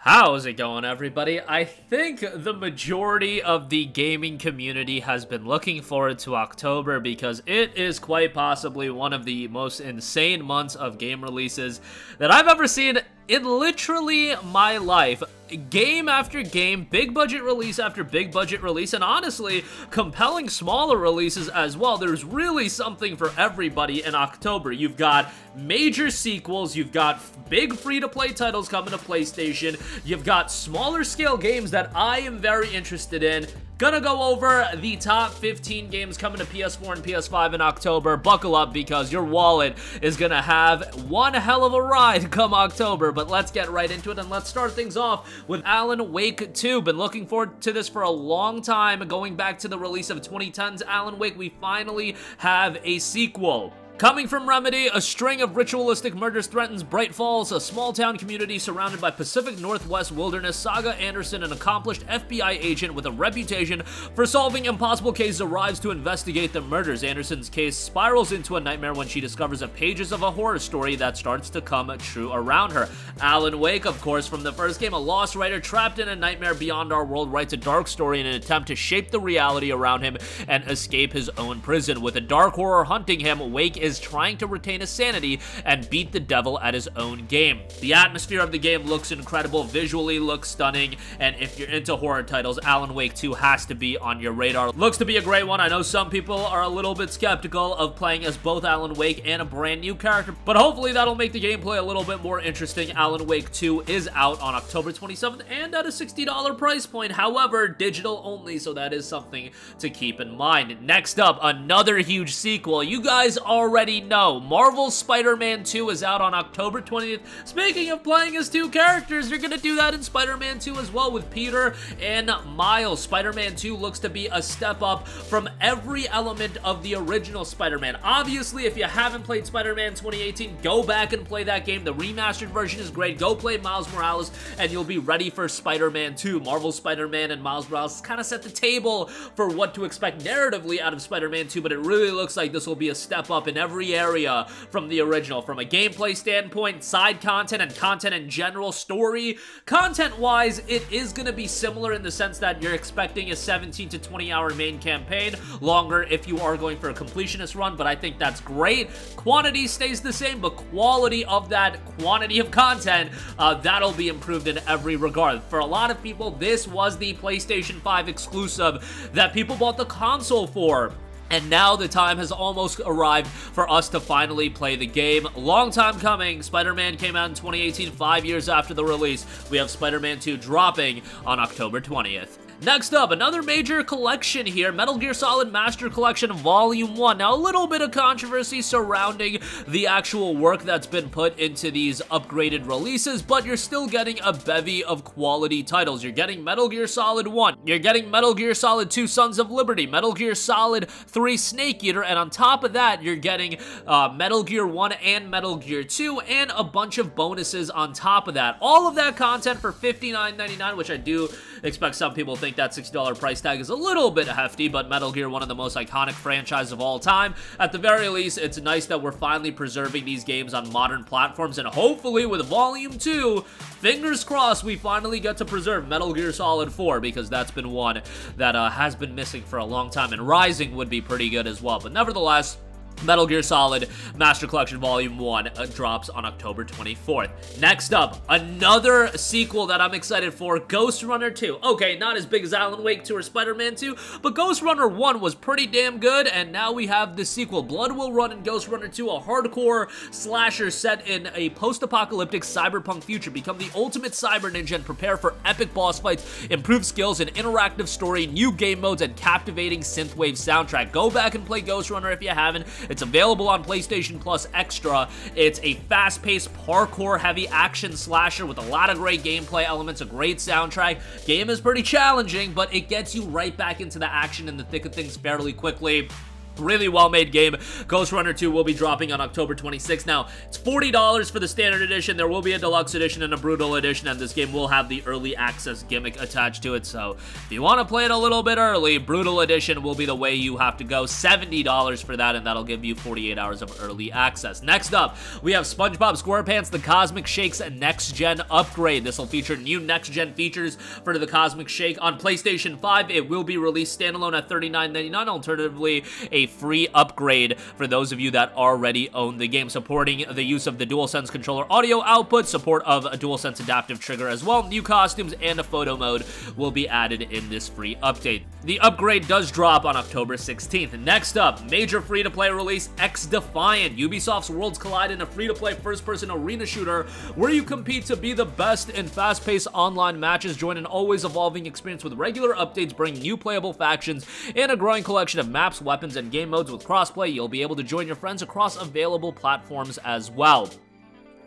How's it going, everybody? I think the majority of the gaming community has been looking forward to October because it is quite possibly one of the most insane months of game releases that I've ever seen in literally my life. Game after game, big budget release after big budget release, and honestly, compelling smaller releases as well. There's really something for everybody in October. You've got major sequels, you've got big free-to-play titles coming to PlayStation, you've got smaller scale games that I am very interested in. Gonna go over the top 15 games coming to PS4 and PS5 in October. Buckle up because your wallet is gonna have one hell of a ride come October. But let's get right into it and let's start things off with Alan Wake 2. Been looking forward to this for a long time. Going back to the release of 2010's Alan Wake, we finally have a sequel. Coming from Remedy, a string of ritualistic murders threatens Bright Falls, a small-town community surrounded by Pacific Northwest wilderness. Saga Anderson, an accomplished FBI agent with a reputation for solving impossible cases, arrives to investigate the murders. Anderson's case spirals into a nightmare when she discovers the pages of a horror story that starts to come true around her. Alan Wake, of course, from the first game, a lost writer trapped in a nightmare beyond our world writes a dark story in an attempt to shape the reality around him and escape his own prison. With a dark horror hunting him, Wake is trying to retain his sanity and beat the devil at his own game. The atmosphere of the game looks incredible, visually looks stunning, and if you're into horror titles, Alan Wake 2 has to be on your radar. Looks to be a great one. I know some people are a little bit skeptical of playing as both Alan Wake and a brand new character, but hopefully that'll make the gameplay a little bit more interesting. Alan Wake 2 is out on October 27th and at a $60 price point, however, digital only, so that is something to keep in mind. Next up, another huge sequel. You guys already know Marvel's Spider-Man 2 is out on October 20th. Speaking of playing as two characters, you're gonna do that in Spider-Man 2 as well with Peter and Miles. Spider-Man 2 looks to be a step up from every element of the original Spider-Man. Obviously, if you haven't played Spider-Man 2018, go back and play that game. The remastered version is great. Go play Miles Morales and you'll be ready for Spider-Man 2. Marvel's Spider-Man and Miles Morales kind of set the table for what to expect narratively out of Spider-Man 2, but it really looks like this will be a step up in every area from the original. From a gameplay standpoint, side content, and content in general, story content-wise, it is going to be similar in the sense that you're expecting a 17 to 20 hour main campaign, longer if you are going for a completionist run, but I think that's great. Quantity stays the same, but quality of that quantity of content, that'll be improved in every regard. For a lot of people, this was the PlayStation 5 exclusive that people bought the console for. And now the time has almost arrived for us to finally play the game. Long time coming. Spider-Man came out in 2018, 5 years after the release. We have Spider-Man 2 dropping on October 20th. Next up, another major collection here, Metal Gear Solid Master Collection Volume 1. Now, a little bit of controversy surrounding the actual work that's been put into these upgraded releases, but you're still getting a bevy of quality titles. You're getting Metal Gear Solid 1, you're getting Metal Gear Solid 2 Sons of Liberty, Metal Gear Solid 3 Snake Eater, and on top of that, you're getting Metal Gear 1 and Metal Gear 2, and a bunch of bonuses on top of that. All of that content for $59.99, which I do expect some people think that $60 price tag is a little bit hefty, but Metal Gear, one of the most iconic franchises of all time. At the very least, it's nice that we're finally preserving these games on modern platforms, and hopefully with Volume 2, fingers crossed, we finally get to preserve Metal Gear Solid 4, because that's been one that has been missing for a long time, and Rising would be pretty good as well. But nevertheless, Metal Gear Solid Master Collection Volume 1 drops on October 24th. Next up, another sequel that I'm excited for, Ghostrunner 2. Okay, not as big as Alan Wake 2 or Spider-Man 2, but Ghostrunner 1 was pretty damn good, and now we have the sequel. Blood Will Run in Ghostrunner 2, a hardcore slasher set in a post-apocalyptic cyberpunk future. Become the ultimate cyber ninja and prepare for epic boss fights, improved skills, an interactive story, new game modes, and captivating synthwave soundtrack. Go back and play Ghostrunner if you haven't. It's available on PlayStation Plus Extra. It's a fast-paced, parkour-heavy action slasher with a lot of great gameplay elements, a great soundtrack. Game is pretty challenging, but it gets you right back into the action and the thick of things fairly quickly. Really well-made game. Ghostrunner 2 will be dropping on October 26th. Now, it's $40 for the standard edition. There will be a deluxe edition and a brutal edition, and this game will have the early access gimmick attached to it. So, if you want to play it a little bit early, brutal edition will be the way you have to go. $70 for that, and that'll give you 48 hours of early access. Next up, we have SpongeBob SquarePants, the Cosmic Shake's next-gen upgrade. This will feature new next-gen features for the Cosmic Shake. On PlayStation 5, it will be released standalone at $39.99. Alternatively, a free upgrade for those of you that already own the game, supporting the use of the DualSense controller audio output, support of a DualSense adaptive trigger as well. New costumes and a photo mode will be added in this free update. The upgrade does drop on October 16th. Next up, major free-to-play release, XDefiant. Ubisoft's worlds collide in a free-to-play first-person arena shooter where you compete to be the best in fast-paced online matches. Join an always evolving experience with regular updates, bring new playable factions, and a growing collection of maps, weapons, and game modes. With crossplay, you'll be able to join your friends across available platforms as well.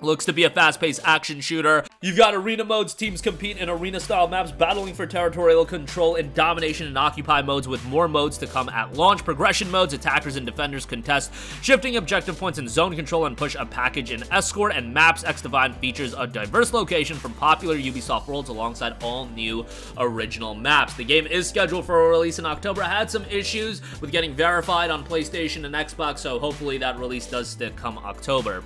Looks to be a fast-paced action shooter. You've got arena modes. Teams compete in arena-style maps, battling for territorial control in domination and occupy modes, with more modes to come at launch. Progression modes, attackers and defenders contest, shifting objective points in zone control and push a package in escort, and maps. XDefiant features a diverse location from popular Ubisoft worlds alongside all new original maps. The game is scheduled for a release in October. Had some issues with getting verified on PlayStation and Xbox, so hopefully that release does stick come October.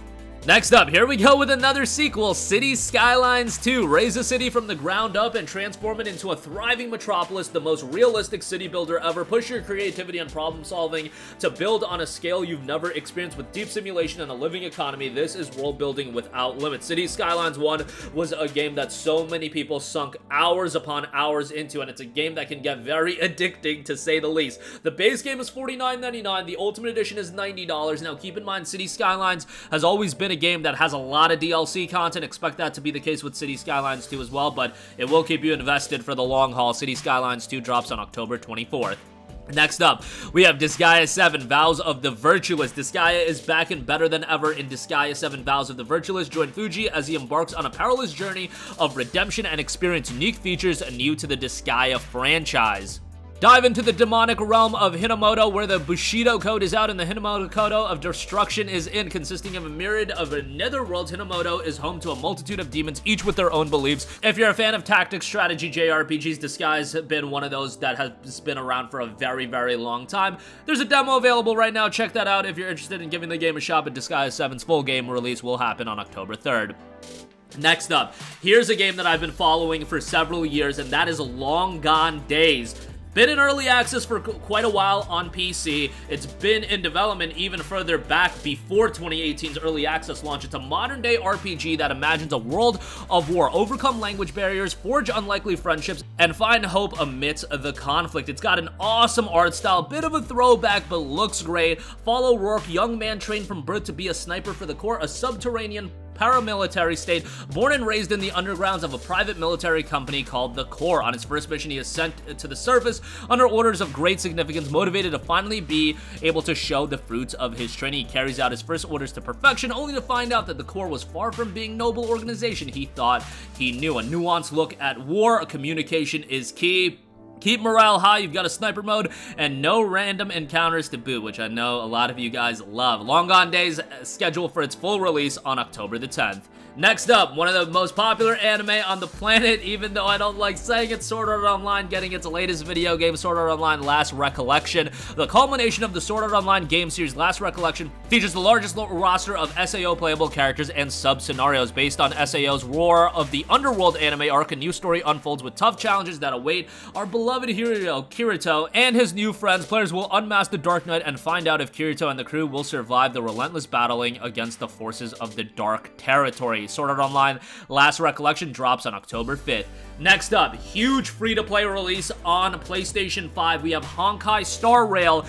Next up, here we go with another sequel, Cities Skylines 2. Raise a city from the ground up and transform it into a thriving metropolis, the most realistic city builder ever. Push your creativity and problem solving to build on a scale you've never experienced with deep simulation and a living economy. This is world building without limits. Cities Skylines 1 was a game that so many people sunk hours upon hours into, and it's a game that can get very addicting, to say the least. The base game is $49.99. The Ultimate Edition is $90. Now, keep in mind, Cities Skylines has always been a game that has a lot of DLC content. Expect that to be the case with Cities Skylines 2 as well, but it will keep you invested for the long haul. Cities Skylines 2 drops on October 24th. Next up, we have Disgaea 7, Vows of the Virtueless. Disgaea is back and better than ever in Disgaea 7, Vows of the Virtueless. Join Fuji as he embarks on a perilous journey of redemption and experience unique features new to the Disgaea franchise. Dive into the demonic realm of Hinamoto, where the Bushido Code is out and the Hinamoto Code of Destruction is in. Consisting of a myriad of netherworlds, Hinamoto is home to a multitude of demons, each with their own beliefs. If you're a fan of tactics, strategy, JRPGs, Disgaea has been one of those that has been around for a very, very long time. There's a demo available right now. Check that out if you're interested in giving the game a shot, but Disgaea 7's full game release will happen on October 3rd. Next up, here's a game that I've been following for several years, and that is Long Gone Days. Been in early access for quite a while on PC. It's been in development even further back before 2018's early access launch. It's a modern-day RPG that imagines a world of war. Overcome language barriers, forge unlikely friendships, and find hope amidst the conflict. It's got an awesome art style, bit of a throwback, but looks great. Follow Rourke, young man trained from birth to be a sniper for the Corps, a subterranean paramilitary state, born and raised in the undergrounds of a private military company called the Corps. On his first mission, he is sent to the surface under orders of great significance, motivated to finally be able to show the fruits of his training. He carries out his first orders to perfection, only to find out that the Corps was far from being noble organization he thought he knew. A nuanced look at war, communication is key. Keep morale high, you've got a sniper mode, and no random encounters to boot, which I know a lot of you guys love. Long Gone Days scheduled for its full release on October the 10th. Next up, one of the most popular anime on the planet, even though I don't like saying it, Sword Art Online getting its latest video game, Sword Art Online Last Recollection. The culmination of the Sword Art Online game series, Last Recollection, features the largest roster of SAO playable characters and sub-scenarios. Based on SAO's War of the Underworld anime arc, a new story unfolds with tough challenges that await our beloved hero, Kirito, and his new friends. Players will unmask the Dark Knight and find out if Kirito and the crew will survive the relentless battling against the forces of the Dark Territory. Sword Art Online Last Recollection drops on October 5th. Next up, huge free-to-play release on PlayStation 5. We have Honkai Star Rail.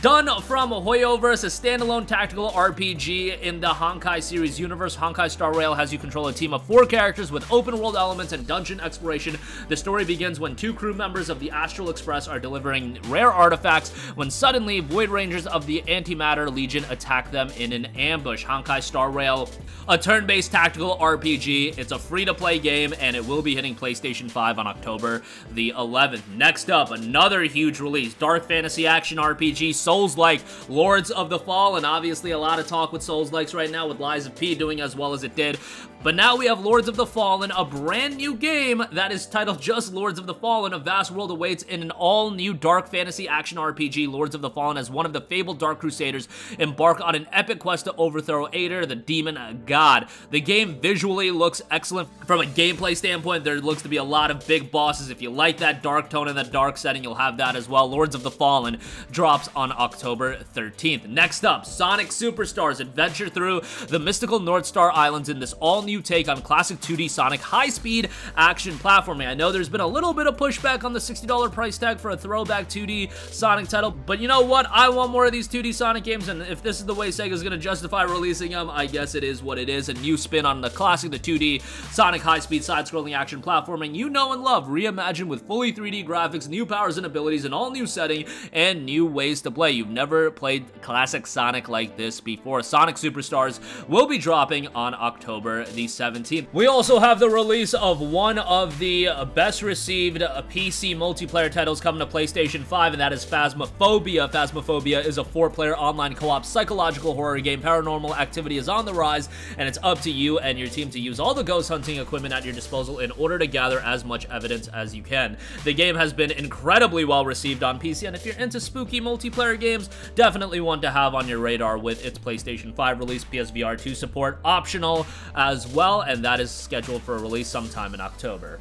Done from Hoyoverse, a standalone tactical RPG in the Honkai series universe. Honkai Star Rail has you control a team of 4 characters with open-world elements and dungeon exploration. The story begins when 2 crew members of the Astral Express are delivering rare artifacts when suddenly Void Rangers of the Antimatter Legion attack them in an ambush. Honkai Star Rail, a turn-based tactical RPG. It's a free-to-play game, and it will be hitting PlayStation 5 on October the 11th. Next up, another huge release, dark fantasy action RPG, Souls-like Lords of the Fallen. Obviously, a lot of talk with Souls-likes right now, with Lies of P doing as well as it did. But now we have Lords of the Fallen, a brand new game that is titled just Lords of the Fallen. A vast world awaits in an all-new dark fantasy action RPG. Lords of the Fallen, as one of the fabled Dark Crusaders, embark on an epic quest to overthrow Aether, the demon god. The game visually looks excellent. From a gameplay standpoint, there looks to be a lot of big bosses. If you like that dark tone and that dark setting, you'll have that as well. Lords of the Fallen drops on October 13th. Next up, Sonic Superstars. Adventure through the mystical North Star Islands in this all-new take on classic 2D Sonic high-speed action platforming. I know there's been a little bit of pushback on the $60 price tag for a throwback 2D Sonic title, but you know what? I want more of these 2D Sonic games, and if this is the way Sega's gonna justify releasing them, I guess it is what it is. A new spin on the classic, the 2D Sonic high-speed side-scrolling action platforming you know and love, reimagined with fully 3D graphics, new powers and abilities, an all-new setting, and new ways to play. You've never played classic Sonic like this before. Sonic Superstars will be dropping on October the 17th. We also have the release of one of the best received PC multiplayer titles coming to PlayStation 5, and that is Phasmophobia. Phasmophobia is a 4-player online co-op psychological horror game. Paranormal activity is on the rise, and it's up to you and your team to use all the ghost hunting equipment at your disposal in order to gather as much evidence as you can. The game has been incredibly well received on PC, and if you're into spooky multiplayer games, definitely one to have on your radar with its PlayStation 5 release. PSVR 2 support optional as well, and that is scheduled for a release sometime in October.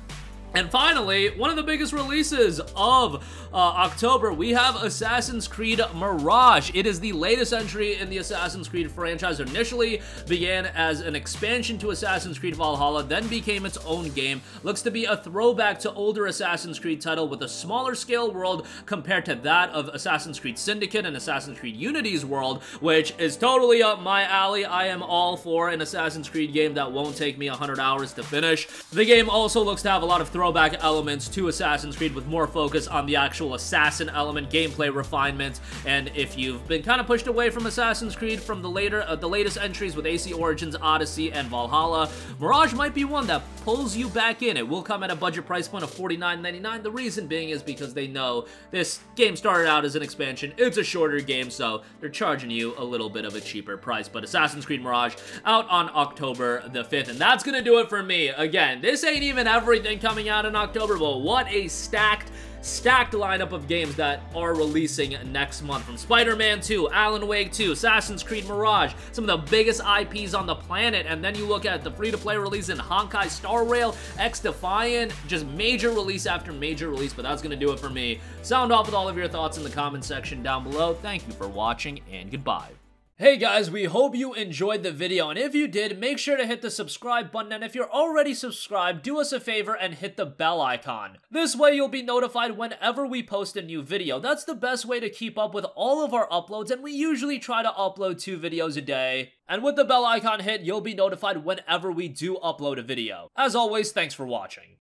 And finally, one of the biggest releases of October, we have Assassin's Creed Mirage. It is the latest entry in the Assassin's Creed franchise. Initially began as an expansion to Assassin's Creed Valhalla, then became its own game. Looks to be a throwback to older Assassin's Creed title with a smaller scale world compared to that of Assassin's Creed Syndicate and Assassin's Creed Unity's world, which is totally up my alley. I am all for an Assassin's Creed game that won't take me 100 hours to finish. The game also looks to have a lot of throwback elements to Assassin's Creed with more focus on the actual assassin element, gameplay refinement, and if you've been kind of pushed away from Assassin's Creed from the latest entries with AC Origins, Odyssey, and Valhalla, Mirage might be one that pulls you back in. It will come at a budget price point of $49.99. The reason being is because they know this game started out as an expansion. It's a shorter game, so they're charging you a little bit of a cheaper price. But Assassin's Creed Mirage out on October the 5th, and that's gonna do it for me. Again, this ain't even everything coming out in October, but what a stacked lineup of games that are releasing next month. From Spider-Man 2, Alan Wake 2, Assassin's Creed Mirage, some of the biggest IPs on the planet, and then you look at the free-to-play release in Honkai Star Rail, XDefiant, just major release after major release, but that's gonna do it for me. Sound off with all of your thoughts in the comment section down below. Thank you for watching, and goodbye. Hey guys, we hope you enjoyed the video, and if you did, make sure to hit the subscribe button, and if you're already subscribed, do us a favor and hit the bell icon. This way you'll be notified whenever we post a new video. That's the best way to keep up with all of our uploads, and we usually try to upload 2 videos a day. And with the bell icon hit, you'll be notified whenever we do upload a video. As always, thanks for watching.